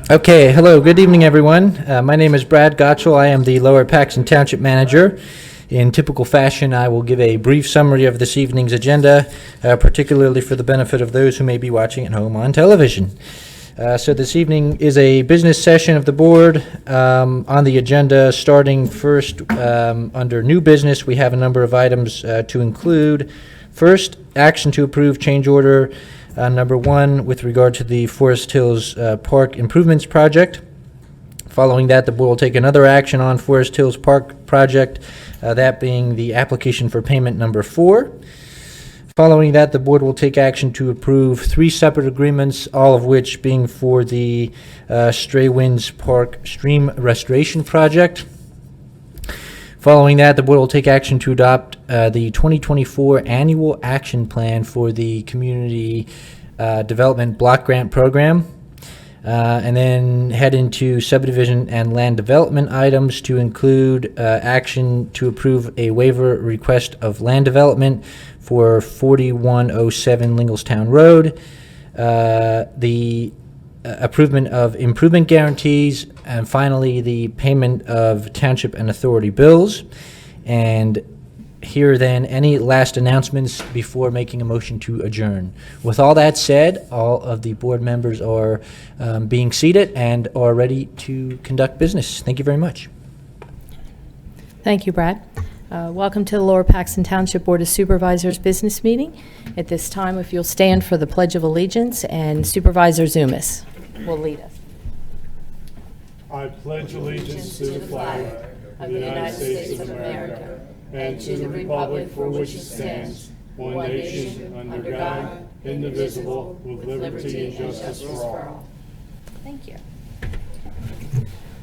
Okay, hello, good evening, everyone. My name is Brad Gottschall. I am the Lower Paxton Township Manager. In typical fashion, I will give a brief summary of this evening's agenda, particularly for the benefit of those who may be watching at home on television. So this evening is a business session of the board. On the agenda, starting first under new business, we have a number of items to include. First, action to approve change order number 1 with regard to the Forest Hills Park Improvements Project. Following that, the board will take another action on Forest Hills Park Project, that being the application for payment number 4. Following that, the board will take action to approve 3 separate agreements, all of which being for the Stray Winds Park Stream Restoration Project. Following that, the board will take action to adopt the 2024 Annual Action Plan for the Community Development Block Grant Program, and then head into subdivision and land development items to include action to approve a waiver request of land development for 4107 Lingelstown Road, the approval of improvement guarantees, and finally the payment of township and authority bills. And here then any last announcements before making a motion to adjourn. With all that said, all of the board members are being seated and are ready to conduct business. Thank you very much. Thank you, Brad. Welcome to the Lower Paxton Township Board of Supervisors business meeting. At this time, if you'll stand for the Pledge of Allegiance, and Supervisor Zumis will lead us. I pledge allegiance to the flag of the United States of America and to the republic for which it stands, one nation, under God, indivisible, with liberty and justice for all. Thank you.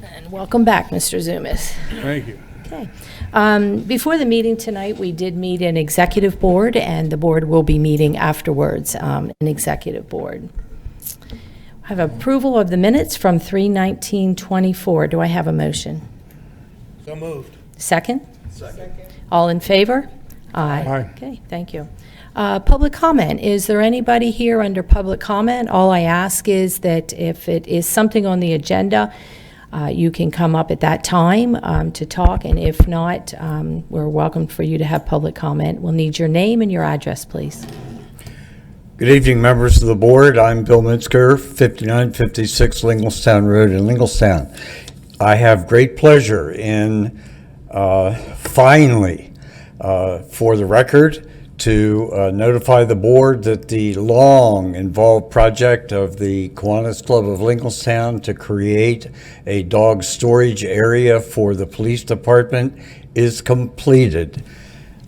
And welcome back, Mr. Zumis. Thank you. Okay. Before the meeting tonight, we did meet an executive board, and the board will be meeting afterwards, an executive board. I have approval of the minutes from 3/19/24. Do I have a motion? So moved. Second? Second. All in favor? Aye. Okay, thank you. Public comment. Is there anybody here under public comment? All I ask is that if it is something on the agenda, you can come up at that time to talk, and if not, we're welcome for you to have public comment. We'll need your name and your address, please. Good evening, members of the board. I'm Bill Mitzker, 5956 Lingelstown Road in Lingelstown. I have great pleasure in finally, for the record, to notify the board that the long-involved project of the Kiwanis Club of Lingelstown to create a dog storage area for the police department is completed.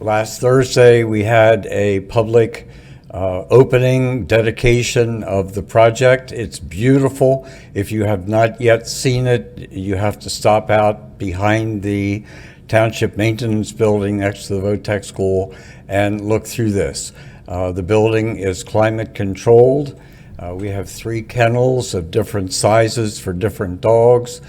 Last Thursday, we had a public opening dedication of the project. It's beautiful. If you have not yet seen it, you have to stop out behind the Township Maintenance Building next to the VOTEC School and look through this. The building is climate controlled. We have 3 kennels of different sizes for different dogs.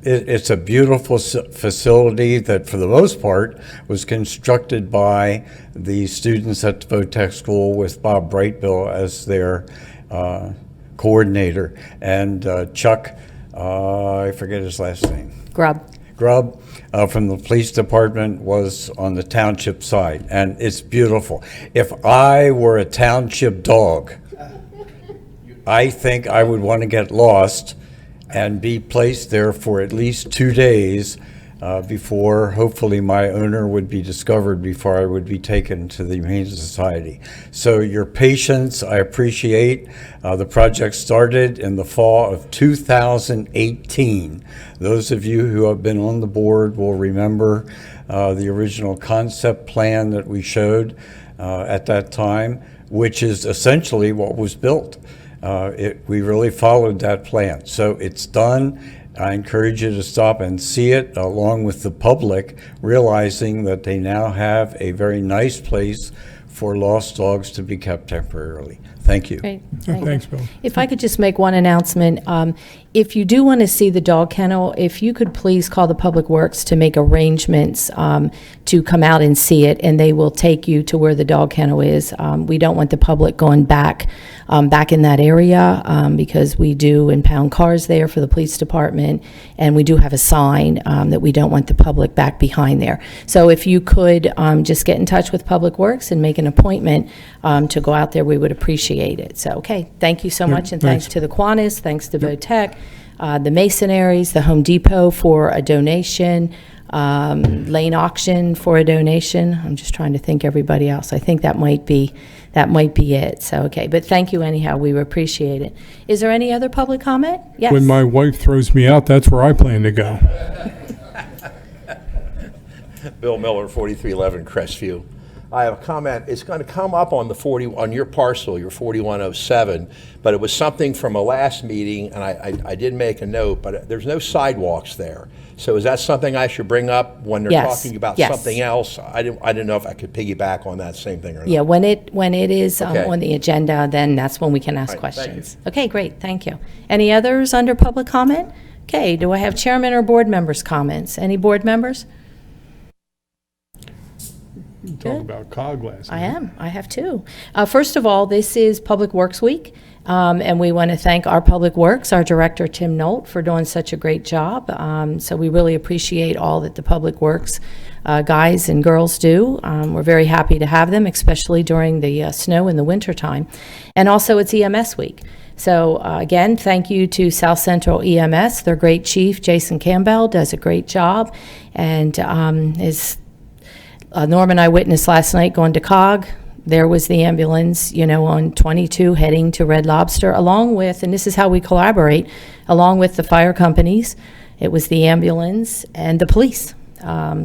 It's a beautiful facility that, for the most part, was constructed by the students at the VOTEC School with Bob Brightbill as their coordinator, and Chuck, I forget his last name. Grubb From the police department was on the township side, and it's beautiful. If I were a township dog, I think I would want to get lost and be placed there for at least 2 days before hopefully my owner would be discovered before I would be taken to the Humane Society. So your patience, I appreciate. The project started in the fall of 2018. Those of you who have been on the board will remember the original concept plan that we showed at that time, which is essentially what was built. We really followed that plan. So it's done. I encourage you to stop and see it along with the public, realizing that they now have a very nice place for lost dogs to be kept temporarily. Thank you. Great. Thank you. Thanks, Bill. If I could just make one announcement, if you do want to see the dog kennel, if you could please call the Public Works to make arrangements to come out and see it, and they will take you to where the dog kennel is. We don't want the public going back in that area because we do impound cars there for the police department, and we do have a sign that we don't want the public back behind there. So if you could just get in touch with Public Works and make an appointment to go out there, we would appreciate it. So, okay, thank you so much, and thanks to the Kiwanis, thanks to Votech, the Masonaries, the Home Depot for a donation, Lane Auction for a donation. I'm just trying to think everybody else. I think that might be it. So, okay, but thank you anyhow. We appreciate it. Is there any other public comment? Yes. When my wife throws me out, that's where I plan to go. Bill Miller, 4311 Crestview. I have a comment. It's going to come up on on your parcel, your 4107, but it was something from a last meeting, and I did make a note, but there's no sidewalks there. So is that something I should bring up when they're Yes, talking about yes. something else? I didn't know if I could piggyback on that same thing or not. Yeah, when it is Okay. on the agenda, then that's when we can ask All right, thank questions. Okay, great, thank you. Any others under public comment? Okay, do I have chairman or board members' comments? Any board members? Talk Good. about cog glass. I have two. First of all, this is Public Works Week, and we want to thank our Public Works, our director, Tim Nolt, for doing such a great job. So we really appreciate all that the Public Works guys and girls do. We're very happy to have them, especially during the snow in the wintertime. And also, it's EMS Week. So again, thank you to South Central EMS. Their great chief, Jason Campbell, does a great job, and is Norm and I witnessed last night going to COG. There was the ambulance, on 22 heading to Red Lobster, along with, and this is how we collaborate, along with the fire companies. It was the ambulance and the police.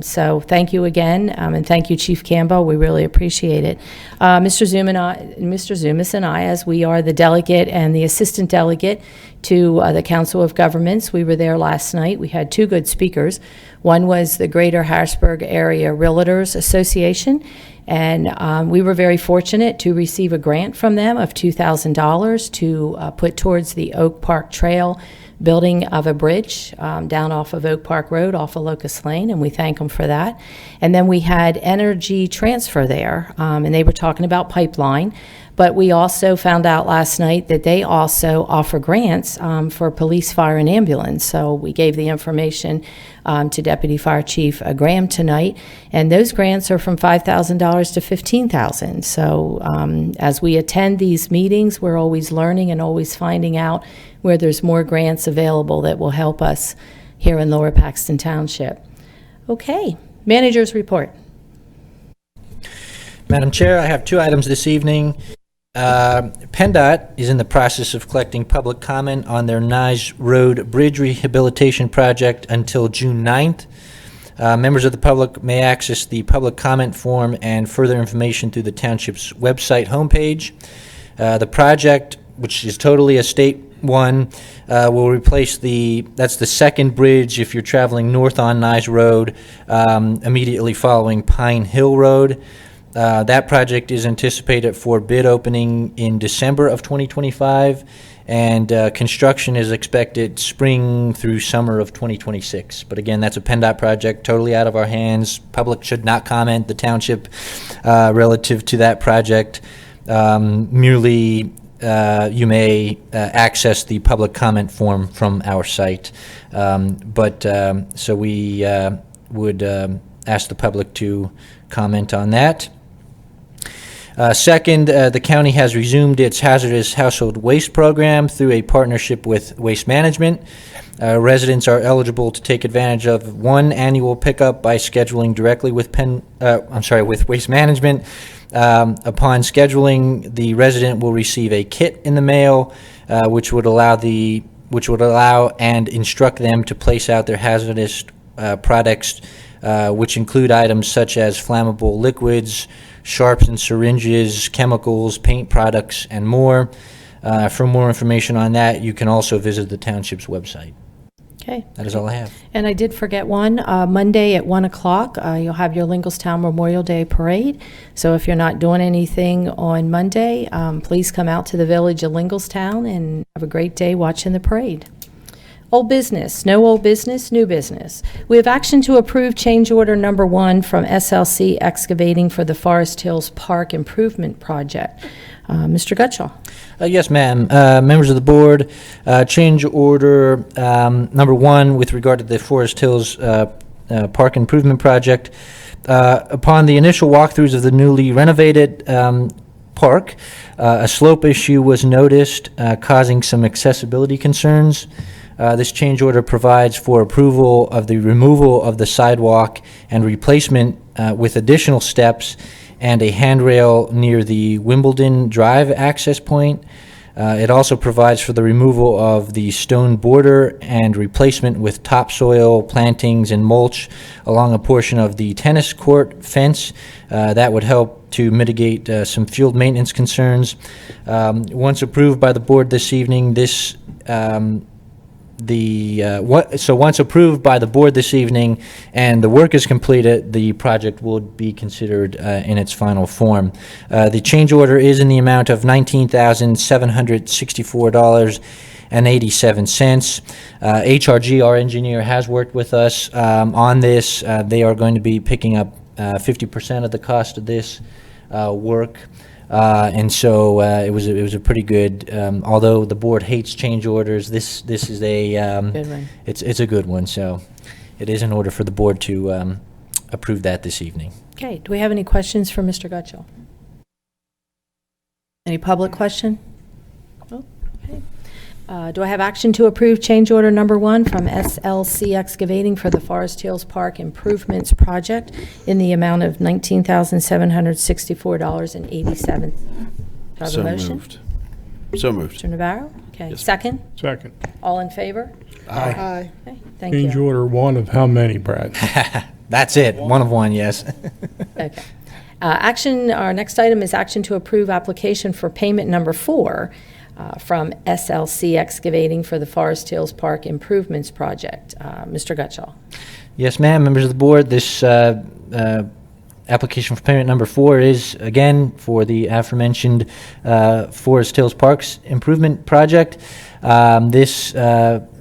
So thank you again, and thank you, Chief Campbell. We really appreciate it. Mr. Zumas and I, as we are the delegate and the assistant delegate to the Council of Governments, we were there last night. We had two good speakers. One was the Greater Harrisburg Area Realtors Association, and we were very fortunate to receive a grant from them of $2,000 to put towards the Oak Park Trail building of a bridge down off of Oak Park Road, off of Locust Lane, and we thank them for that. And then we had Energy Transfer there, and they were talking about pipeline, but we also found out last night that they also offer grants for police, fire, and ambulance. So we gave the information to Deputy Fire Chief Graham tonight, and those grants are from $5,000 to $15,000. So as we attend these meetings, we're always learning and always finding out where there's more grants available that will help us here in Lower Paxton Township. Okay, manager's report. Madam Chair, I have two items this evening. PennDOT is in the process of collecting public comment on their Nye Road Bridge Rehabilitation Project until June 9th. Members of the public may access the public comment form and further information through the township's website homepage. The project, which is totally a state one, will replace that's the second bridge if you're traveling north on Nye Road, immediately following Pine Hill Road. That project is anticipated for bid opening in December of 2025, and construction is expected spring through summer of 2026. But again, that's a PennDOT project, totally out of our hands. Public should not comment, the township, relative to that project. Merely you may access the public comment form from our site. So we would ask the public to comment on that. Second, the county has resumed its hazardous household waste program through a partnership with Waste Management. Residents are eligible to take advantage of one annual pickup by scheduling directly with with Waste Management. Upon scheduling, the resident will receive a kit in the mail, which would allow and instruct them to place out their hazardous products, which include items such as flammable liquids, sharps and syringes, chemicals, paint products, and more. For more information on that, you can also visit the township's website. Okay. That is all I have. And I did forget one. Monday at 1 o'clock, you'll have your Lincolnstown Memorial Day Parade. So if you're not doing anything on Monday, please come out to the village of Lincolnstown and have a great day watching the parade. Old business, no old business, new business. We have action to approve change order number 1 from SLC Excavating for the Forest Hills Park Improvement Project. Mr. Gutschall. Yes, ma'am. Members of the board, change order number 1 with regard to the Forest Hills Park Improvement Project. Upon the initial walkthroughs of the newly renovated park, a slope issue was noticed causing some accessibility concerns. This change order provides for approval of the removal of the sidewalk and replacement with additional steps and a handrail near the Wimbledon Drive access point. It also provides for the removal of the stone border and replacement with topsoil, plantings, and mulch along a portion of the tennis court fence. That would help to mitigate some field maintenance concerns. Once approved by the board this evening, once approved by the board this evening and the work is completed, the project will be considered in its final form. The change order is in the amount of $19,764.87. HRG, our engineer, has worked with us on this. They are going to be picking up 50% of the cost of this work. And so it was a pretty good. Although the board hates change orders, this is a Good one. it's a good one. So it is in order for the board to approve that this evening. Okay, do we have any questions for Mr. Gutschall? Any public question? Oh, okay. Do I have action to approve change order number 1 from SLC Excavating for the Forest Hills Park Improvements Project in the amount of $19,764.87? Do I have a motion? Moved. So moved. Mr. Navarro? Okay, Yes. second? Second. All in favor? Aye. Okay, thank Change you. order 1 of how many, Brad? That's it. One of one. Yes. Okay. Our next item is action to approve application for payment number 4 from SLC Excavating for the Forest Hills Park Improvements Project. Mr. Gutschall. Yes, ma'am. Members of the board, this application for payment number 4 is, again, for the aforementioned Forest Hills Parks Improvement Project. This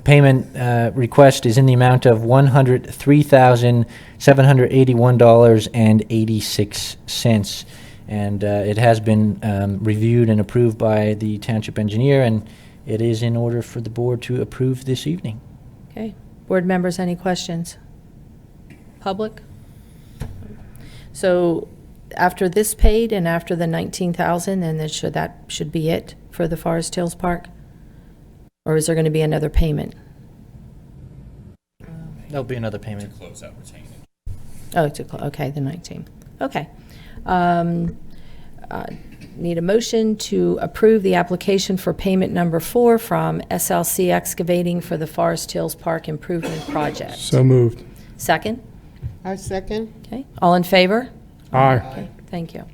payment request is in the amount of $103,781.86. And it has been reviewed and approved by the township engineer, and it is in order for the board to approve this evening. Okay. Board members, any questions? Public? So after this paid and after the $19,000, then that should be it for the Forest Hills Park? Or is there going to be another payment? There'll be another payment. Oh, okay, the 19. Okay. Need a motion to approve the application for payment number 4 from SLC Excavating for the Forest Hills Park Improvement Project. So moved. Second? I second. Okay. All in favor? Aye. Okay, thank you.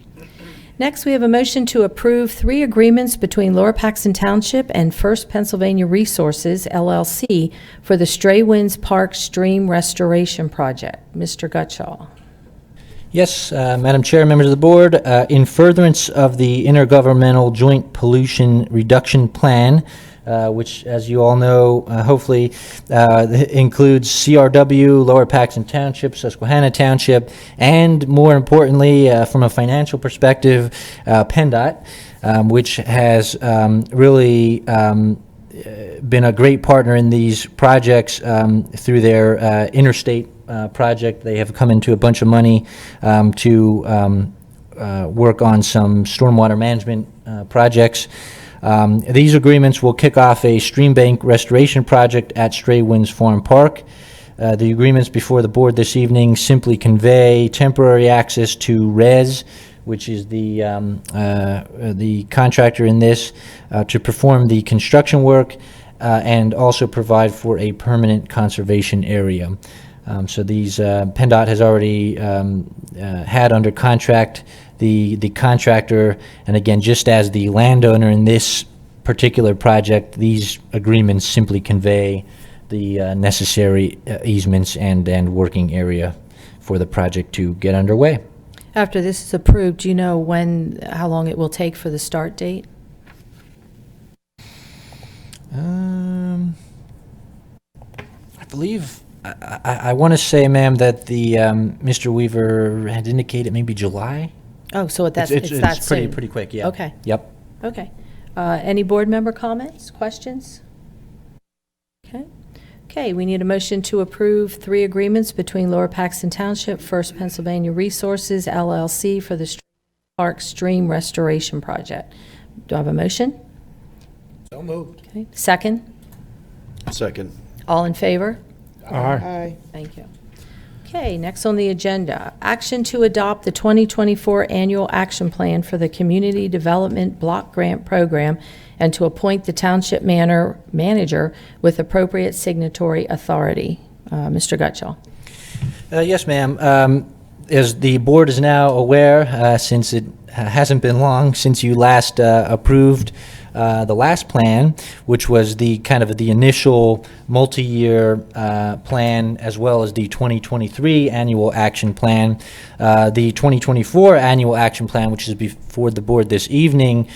Next, we have a motion to approve 3 agreements between Lower Paxton Township and First Pennsylvania Resources, LLC, for the Stray Winds Park Stream Restoration Project. Mr. Gutschall. Yes, Madam Chair, members of the board, in furtherance of the Intergovernmental Joint Pollution Reduction Plan, which, as you all know, hopefully includes CRW, Lower Paxton Township, Susquehanna Township, and more importantly, from a financial perspective, PennDOT, which has really been a great partner in these projects through their interstate project. They have come into a bunch of money to work on some stormwater management projects. These agreements will kick off a stream bank restoration project at Stray Winds Farm Park. The agreements before the board this evening simply convey temporary access to RES, which is the contractor in this, to perform the construction work and also provide for a permanent conservation area. So these, PennDOT has already had under contract the contractor, and again, just as the landowner in this particular project, these agreements simply convey the necessary easements and working area for the project to get underway. After this is approved, do you know how long it will take for the start date? I believe, I want to say, ma'am, that the Mr. Weaver had indicated maybe July. Oh, so it's that It's soon? pretty quick, yeah. Okay. Yep. Okay. Any board member comments, questions? Okay. Okay, we need a motion to approve 3 agreements between Lower Paxton Township, First Pennsylvania Resources, LLC for the Park Stream Restoration Project. Do I have a motion? So moved. Okay. Second? Second. All in favor? Aye. Thank you. Okay, next on the agenda, action to adopt the 2024 Annual Action Plan for the Community Development Block Grant Program and to appoint the Township Manager with appropriate signatory authority. Mr. Gutschall. Yes, ma'am. As the board is now aware, since it hasn't been long since you last approved the last plan, which was the kind of the initial multi-year plan, as well as the 2023 annual action plan. The 2024 annual action plan, which is before the board this evening,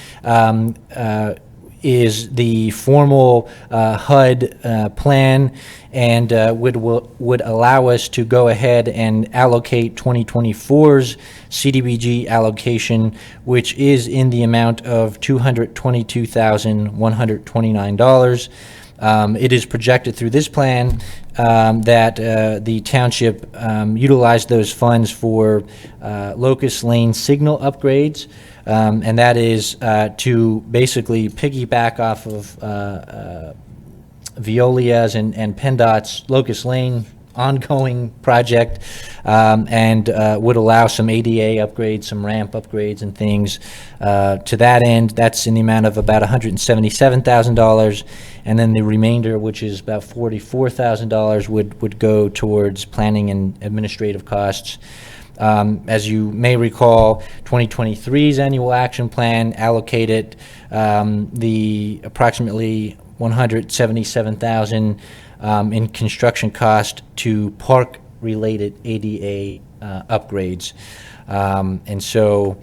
is the formal HUD plan, and would allow us to go ahead and allocate 2024's CDBG allocation, which is in the amount of $222,129. It is projected through this plan that the township utilize those funds for Locust Lane signal upgrades, and that is to basically piggyback off of Veolia's and PennDOT's Locust Lane ongoing project, and would allow some ADA upgrades, some ramp upgrades and things to that end. That's in the amount of about $177,000, and then the remainder, which is about $44,000, would go towards planning and administrative costs. As you may recall, 2023's annual action plan allocated the approximately $177,000 in construction cost to park-related ADA upgrades. And so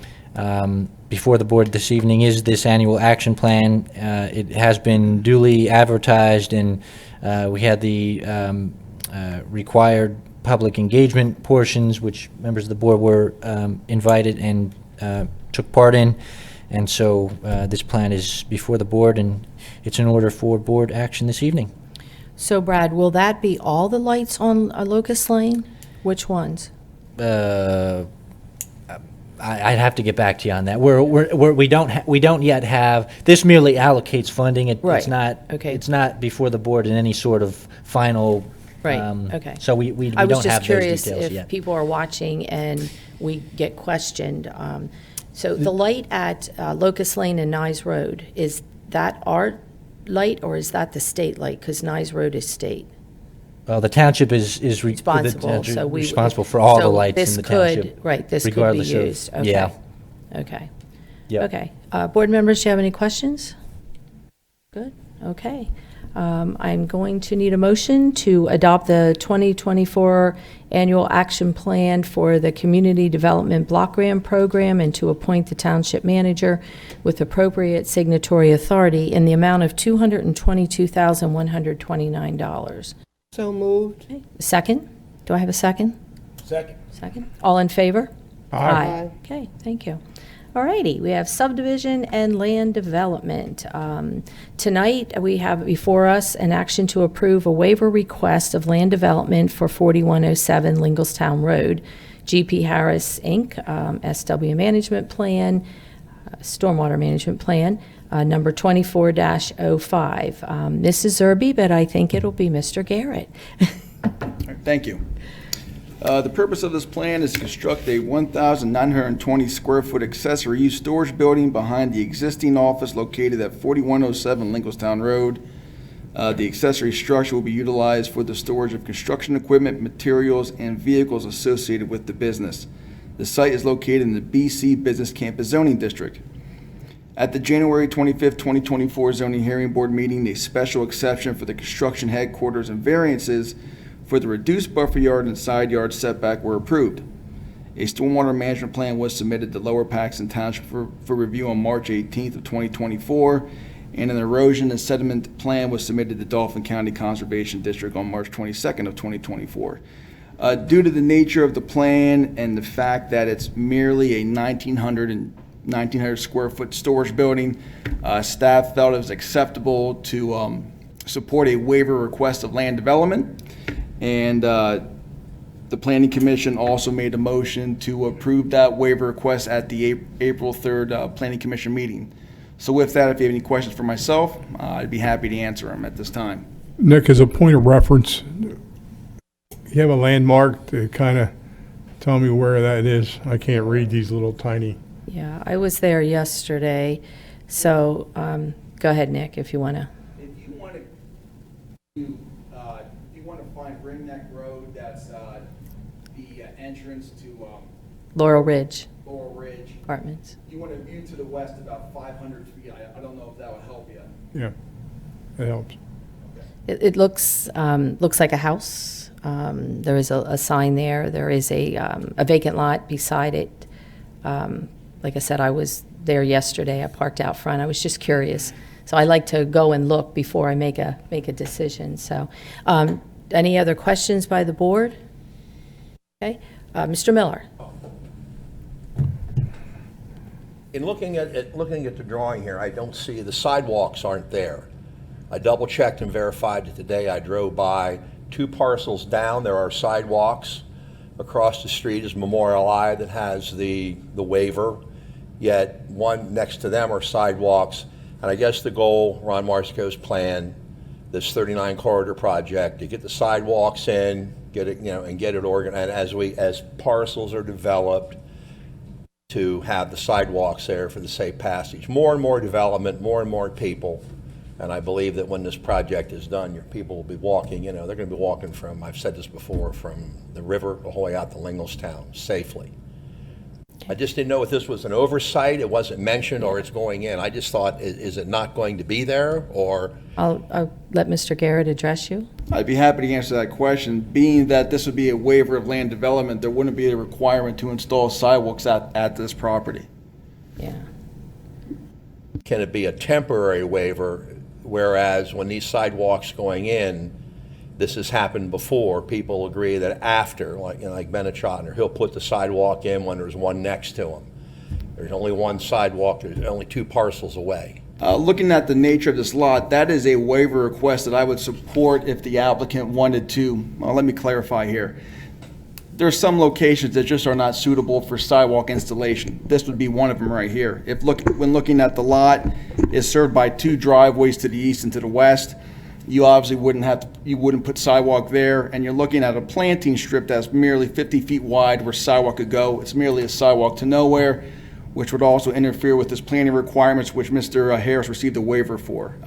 before the board this evening is this annual action plan. It has been duly advertised, and we had the required public engagement portions, which members of the board were invited and took part in. And so this plan is before the board, and it's in order for board action this evening. So Brad, will that be all the lights on Locust Lane? Which ones? I'd have to get back to you on that. We don't yet have, this merely allocates funding. Right. It's not, Okay. it's not before the board in any sort of final. Right, okay. So we I was don't just have those curious details if yet. people are watching and we get questioned. So the light at Locust Lane and Nyes Road, is that our light or is that the state light? Because Nyes Road is state. Well, the township is Responsible, so we. responsible for all the so lights this in the could- township. Right, this could be regardless of- used. Okay. yeah. Okay. Yep. Okay. Board members, do you have any questions? Good, okay. I'm going to need a motion to adopt the 2024 Annual Action Plan for the Community Development Block Grant Program and to appoint the Township Manager with appropriate signatory authority in the amount of $222,129. So moved. Second? Do I have a second? Second. Second. All in favor? Aye. Okay, thank you. All righty, we have subdivision and land development. Tonight, we have before us an action to approve a waiver request of land development for 4107 Lingelstown Road, GP Harris, Inc., SW Management Plan, Stormwater Management Plan, number 24-05. Mrs. Zerby, but I think it'll be Mr. Garrett. Thank you. The purpose of this plan is to construct a 1,920 square foot accessory use storage building behind the existing office located at 4107 Lingelstown Road. The accessory structure will be utilized for the storage of construction equipment, materials, and vehicles associated with the business. The site is located in the BC Business Campus Zoning District. At the January 25th, 2024 zoning hearing board meeting, a special exception for the construction headquarters and variances for the reduced buffer yard and side yard setback were approved. A stormwater management plan was submitted to Lower Paxton Township for review on March 18th of 2024, and an erosion and sediment plan was submitted to Dauphin County Conservation District on March 22nd of 2024. Due to the nature of the plan and the fact that it's merely a 1,900 square foot storage building, staff felt it was acceptable to support a waiver request of land development. And the Planning Commission also made a motion to approve that waiver request at the April 3rd Planning Commission meeting. So with that, if you have any questions for myself, I'd be happy to answer them at this time. Nick, as a point of reference, you have a landmark to kind of tell me where that is? I can't read these little tiny. Yeah, I was there yesterday, so go ahead, Nick, if you want to. If you want to find Ringneck Road, that's the entrance to Laurel Ridge Laurel Ridge. Apartments. You want to view to the west about 500 feet. I don't know if that would help you. Yeah, that helps. It looks like a house. There is a sign there. There is a vacant lot beside it. Like I said, I was there yesterday. I parked out front. I was just curious. So I like to go and look before I make a decision. So any other questions by the board? Okay. Mr. Miller. In looking at the drawing here, I don't see, the sidewalks aren't there. I double-checked and verified that today I drove by 2 parcels down. There are sidewalks. Across the street is Memorial I that has the waiver, yet one next to them are sidewalks. And I guess the goal, Ron Marsko's plan, this 39 corridor project, to get the sidewalks in, get it, and get it organized, and as parcels are developed, to have the sidewalks there for the safe passage. More and more development, more and more people. And I believe that when this project is done, your people will be walking, they're going to be walking from, I've said this before, from the river the whole way out to Linglestown safely. I just didn't know if this was an oversight, it wasn't mentioned, or it's going in. I just thought, is it not going to be there, or? I'll let Mr. Garrett address you. I'd be happy to answer that question. Being that this would be a waiver of land development, there wouldn't be a requirement to install sidewalks at this property. Yeah. Can it be a temporary waiver, whereas when these sidewalks going in, this has happened before, people agree that after, like Bennett Schottner, he'll put the sidewalk in when there's one next to him. There's only one sidewalk, there's only 2 parcels away. Looking at the nature of this lot, that is a waiver request that I would support if the applicant wanted to. Well, let me clarify here. There are some locations that just are not suitable for sidewalk installation. This would be one of them right here. When looking at the lot, it's served by 2 driveways to the east and to the west. You obviously wouldn't put sidewalk there, and you're looking at a planting strip that's merely 50 feet wide where sidewalk could go. It's merely a sidewalk to nowhere, which would also interfere with his planning requirements, which Mr. Harris received a waiver for.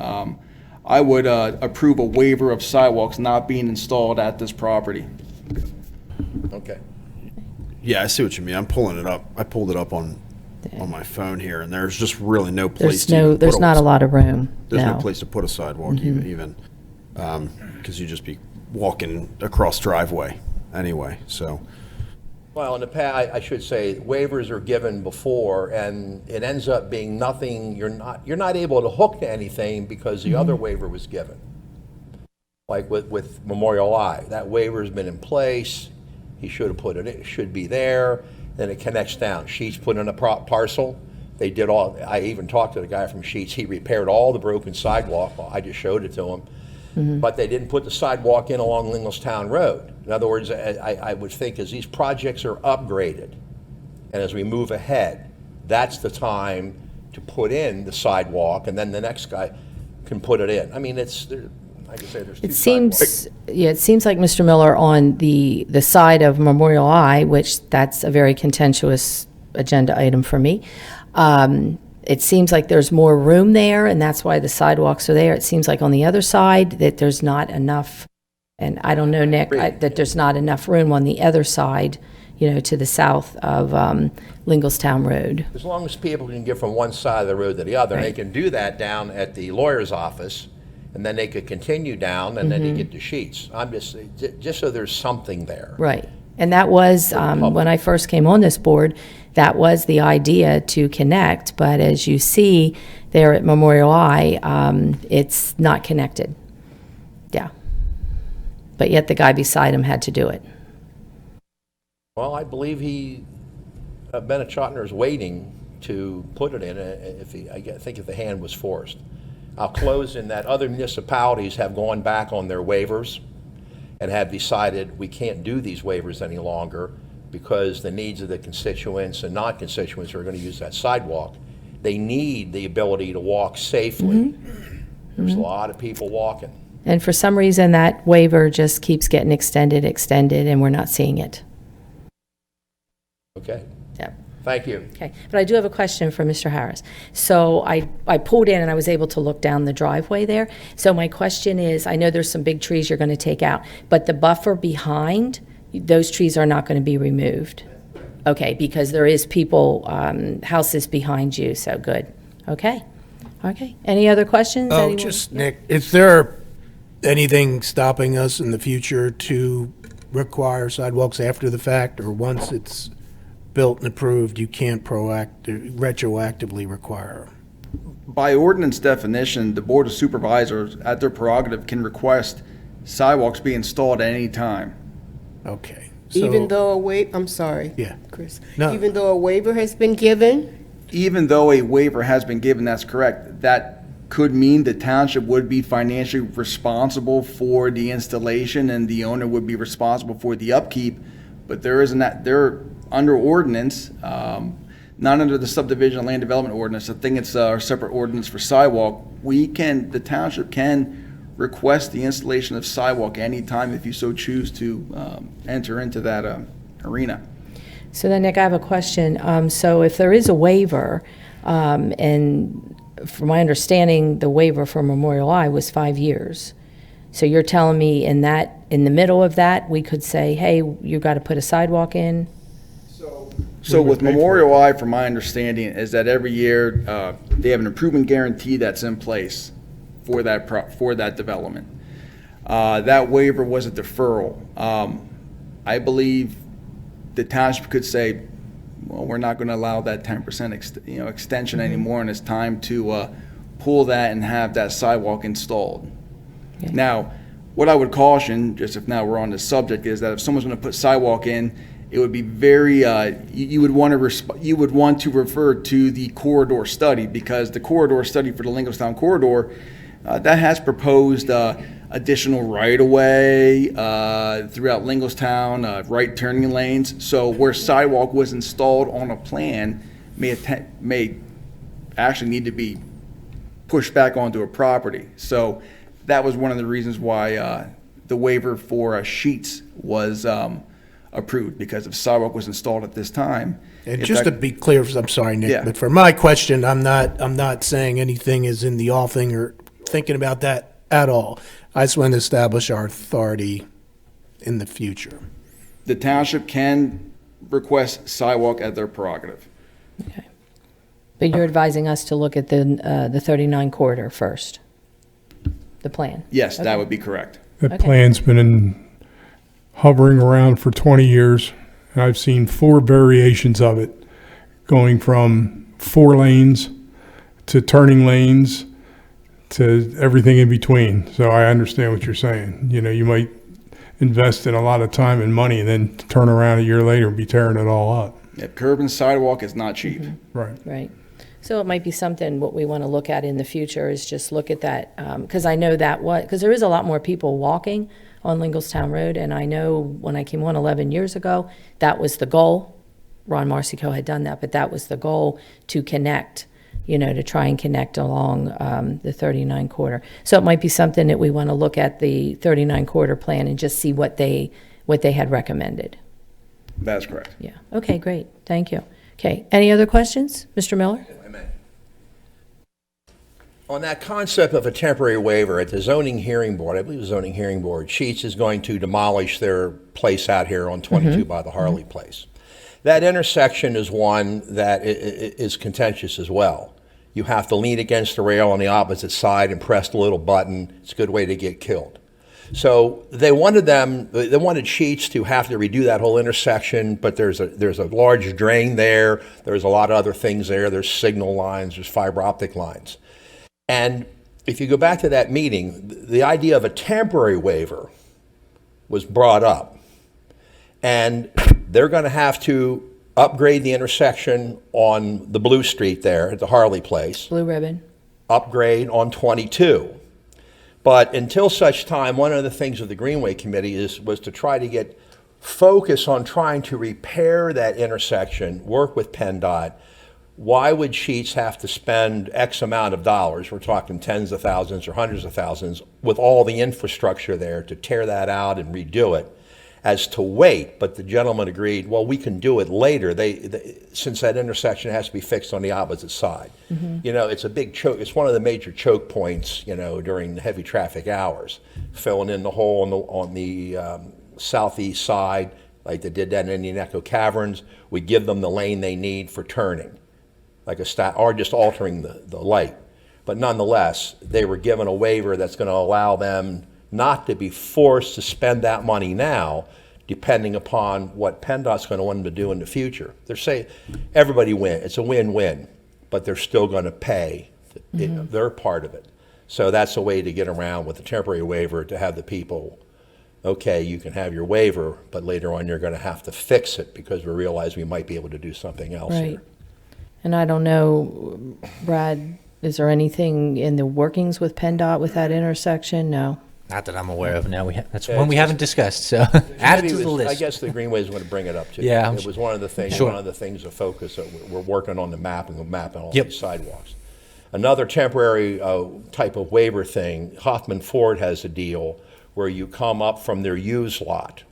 I would approve a waiver of sidewalks not being installed at this property. Okay. Yeah, I see what you mean. I'm pulling it up. I pulled it up on my phone here, and there's just really no place There's not a lot of room. There's no place to put a sidewalk even, because you'd just be walking across driveway anyway, so. Well, in the past, I should say, waivers are given before, and it ends up being nothing, you're not able to hook to anything because the other waiver was given. Like with Memorial I, that waiver's been in place, he should have put it should be there, then it connects down. Sheets put in a parcel, they did all, I even talked to the guy from Sheets, he repaired all the broken sidewalk, I just showed it to him. But they didn't put the sidewalk in along Linglestown Road. In other words, I would think as these projects are upgraded, and as we move ahead, that's the time to put in the sidewalk, and then the next guy can put it in. I mean, like I say, there's 2 It seems, sidewalks. yeah, it seems like Mr. Miller on the side of Memorial I, which that's a very contentious agenda item for me. It seems like there's more room there, and that's why the sidewalks are there. It seems like on the other side that there's not enough, and I don't know, Nick, that there's not enough room on the other side, to the south of Lingelstown Road. As long as people can get from one side of the road to the other, and they can do that down at the lawyer's office, and then they could continue down, and then you get to Sheets. I'm just so there's something there. Right. And that was, when I first came on this board, that was the idea, to connect. But as you see there at Memorial Eye, it's not connected. Yeah. But yet the guy beside him had to do it. Well, I believe Bennett Schottner is waiting to put it in I think if the hand was forced. I'll close in that other municipalities have gone back on their waivers and have decided we can't do these waivers any longer because the needs of the constituents and non-constituents who are going to use that sidewalk, they need the ability to walk safely. There's a lot of people walking. And for some reason, that waiver just keeps getting extended, and we're not seeing it. Okay. Yeah. Thank you. Okay, but I do have a question for Mr. Harris. So I pulled in and I was able to look down the driveway there. So my question is, I know there's some big trees you're going to take out, but the buffer behind, those trees are not going to be removed? Okay, because there is people, houses behind you, so good. Okay, okay. Any other questions? Oh, Anyone? just, Nick, is there anything stopping us in the future to require sidewalks after the fact, or once it's built and approved, you can't retroactively require them? By ordinance definition, the Board of Supervisors, at their prerogative, can request sidewalks be installed at any time. Okay. Even So- though I'm sorry. Yeah. Chris. No. Even though a waiver has been given? Even though a waiver has been given, that's correct. That could mean the township would be financially responsible for the installation and the owner would be responsible for the upkeep, but there isn't that, they're under ordinance, not under the subdivision and land development ordinance. I think it's our separate ordinance for sidewalk. The township can request the installation of sidewalk anytime if you so choose to enter into that arena. So then, Nick, I have a question. So if there is a waiver, and from my understanding, the waiver for Memorial Eye was 5 years. So you're telling me in the middle of that, we could say, hey, you got to put a sidewalk in? So with Memorial Eye, from my understanding, is that every year they have an improvement guarantee that's in place for that development. That waiver was a deferral. I believe the township could say, well, we're not going to allow that 10% extension anymore, and it's time to pull that and have that sidewalk installed. Okay. Now, what I would caution, just if now we're on this subject, is that if someone's going to put sidewalk in, it would be very, you would want to refer to the corridor study, because the corridor study for the Lingelstown corridor, that has proposed additional right-of-way throughout Lingelstown, right turning lanes. So where sidewalk was installed on a plan may actually need to be pushed back onto a property. So that was one of the reasons why the waiver for Sheets was approved, because if sidewalk was installed at this time. And just to be clear, I'm sorry, Nick, Yeah. but for my question, I'm not saying anything is in the offing or thinking about that at all. I just want to establish our authority in the future. The township can request sidewalk at their prerogative. Okay. But you're advising us to look at the 39 corridor first, the plan? Yes, Okay. that would be correct. That Okay. plan's been hovering around for 20 years, and I've seen 4 variations of it, going from 4 lanes to turning lanes to everything in between. So I understand what you're saying. You might invest in a lot of time and money and then turn around a year later and be tearing it all up. Yep, curb and sidewalk is not cheap. Right. Right. So it might be something, what we want to look at in the future is just look at that, because I know because there is a lot more people walking on Lingelstown Road, and I know when I came on 11 years ago, that was the goal. Ron Marcico had done that, but that was the goal, to connect, to try and connect along the 39 quarter. So it might be something that we want to look at the 39 quarter plan and just see what they had recommended. That's correct. Yeah. Okay, great. Thank you. Okay. Any other questions? Mr. Miller? If I may. On that concept of a temporary waiver, at the zoning hearing board, I believe the zoning hearing board, Sheets is going to demolish their place out here on 22 by the Harley place. That intersection is one that is contentious as well. You have to lean against the rail on the opposite side and press the little button. It's a good way to get killed. So they wanted Sheets to have to redo that whole intersection, but there's a large drain there. There's a lot of other things there. There's signal lines, there's fiber optic lines. And if you go back to that meeting, the idea of a temporary waiver was brought up. And they're going to have to upgrade the intersection on the Blue Street there at the Harley Place. Blue ribbon. Upgrade on 22. But until such time, one of the things of the Greenway Committee was to try to get focus on trying to repair that intersection, work with PennDOT. Why would Sheets have to spend X amount of dollars, we're talking tens of thousands or hundreds of thousands, with all the infrastructure there to tear that out and redo it, as to wait? But the gentleman agreed, well, we can do it later, since that intersection has to be fixed on the opposite side. You know, it's a big choke, it's one of the major choke points, you know, during the heavy traffic hours, filling in the hole on the southeast side, like they did that in Indian Echo Caverns. We give them the lane they need for turning, like or just altering the light. But nonetheless, they were given a waiver that's going to allow them not to be forced to spend that money now, depending upon what PennDOT's going to want them to do in the future. They're saying everybody wins. It's a win-win, but they're still going to pay their part of it. So that's a way to get around with a temporary waiver, to have the people, okay, you can have your waiver, but later on you're going to have to fix it because we realize we might be able to do something else Right. here. And I don't know, Brad, is there anything in the workings with PennDOT with that intersection? No. Not that I'm aware of. Now that's Yeah, one we it's haven't discussed. So add it to the list. I guess the Greenway is going to bring it up too. Yeah, It was one of the things, Sure. one of the things of focus that we're working on the map and mapping all Yep. these sidewalks. Another temporary type of waiver thing, Hoffman Ford has a deal where you come up from their used lot.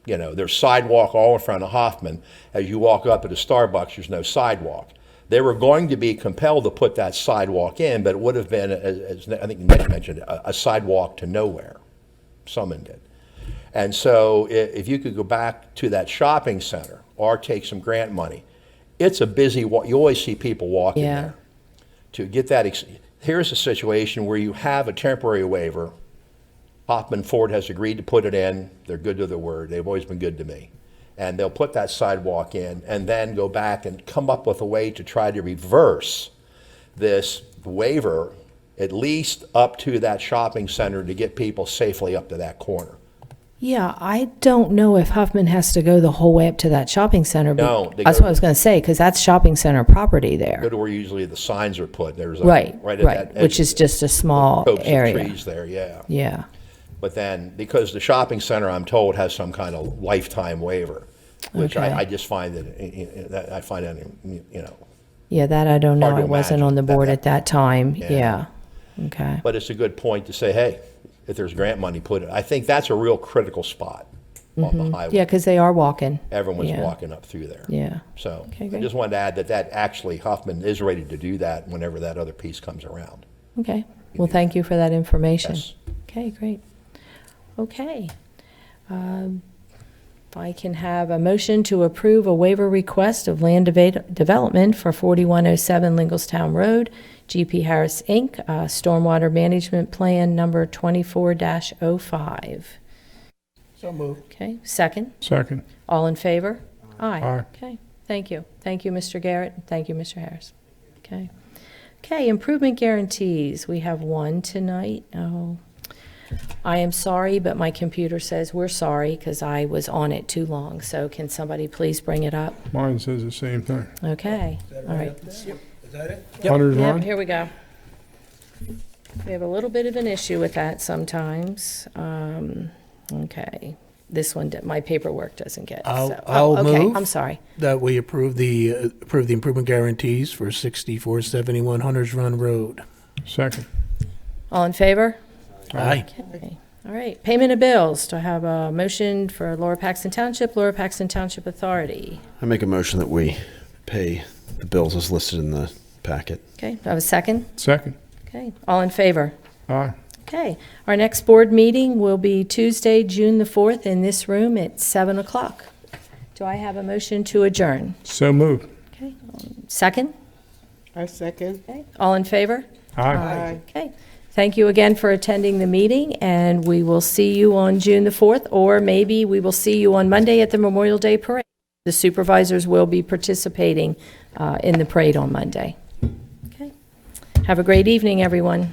You know, there's sidewalk all in front of Hoffman. As you walk up at a Starbucks, there's no sidewalk. They were going to be compelled to put that sidewalk in, but it would have been, as I think Nick mentioned, a sidewalk to nowhere. Someone did. And so if you could go back to that shopping center or take some grant money, it's a busy walk. You always see people walking Yeah. there. To get that, here's a situation where you have a temporary waiver. Hoffman Ford has agreed to put it in. They're good to their word. They've always been good to me. And they'll put that sidewalk in and then go back and come up with a way to try to reverse this waiver, at least up to that shopping center, to get people safely up to that corner. Yeah, I don't know if Huffman has to go the whole way up to that shopping center. but No, they That's go- what I was going to say, because that's shopping center property Go there. to where usually the signs are put. There's a, Right, at right, that edge which is of just a small copse of area. trees there, yeah. Yeah, But then, because the shopping center, I'm told, has some kind of lifetime waiver, which Okay. I just find that, I find that, you know, yeah, that I don't know. Hard to I wasn't imagine on the that- board that- at that time. Yeah. Yeah, okay. but it's a good point to say, hey, if there's grant money, put it. I think that's a real critical spot on the highway. Yeah, because they are walking. Everyone's yeah. walking up through there. Yeah. So Okay, I great. just wanted to add that actually Huffman is ready to do that whenever that other piece comes around. Okay, well, thank you for that information. Yes. Okay, great. Okay. If I can have a motion to approve a waiver request of land development for 4107 Lingelstown Road, GP Harris, Inc., Stormwater Management Plan number 24-05. So moved. Okay, second? Second. All in favor? Aye. Okay, thank you. Thank you, Mr. Garrett, and thank you, Mr. Harris. Okay. Okay, improvement guarantees. We have one tonight. Oh, I am sorry, but my computer says we're sorry because I was on it too long. So can somebody please bring it up? Mine says the same thing. Okay, all right. Is that it? Hunter's Yep, line? here we go. We have a little bit of an issue with that sometimes. Okay, this one, my paperwork doesn't get. I'll so- oh, okay, move. I'm sorry. That we approve the improvement guarantees for 6471 Hunters Run Road. Second. All in favor? Aye. Okay, all right. Payment of bills. Do I have a motion for Lower Paxton Township, Lower Paxton Township Authority? I make a motion that we pay the bills as listed in the packet. Okay, do I have a second? Second. Okay, all in favor? Aye. Okay, our next board meeting will be Tuesday, June the 4th, in this room at 7 o'clock. Do Do I have a motion to adjourn? So moved. Okay. Second? I second. Okay. All in favor? Aye. Okay. Thank you again for attending the meeting, and we will see you on June the 4th, or maybe we will see you on Monday at the Memorial Day Parade. The supervisors will be participating in the parade on Monday. Okay. Have a great evening, everyone.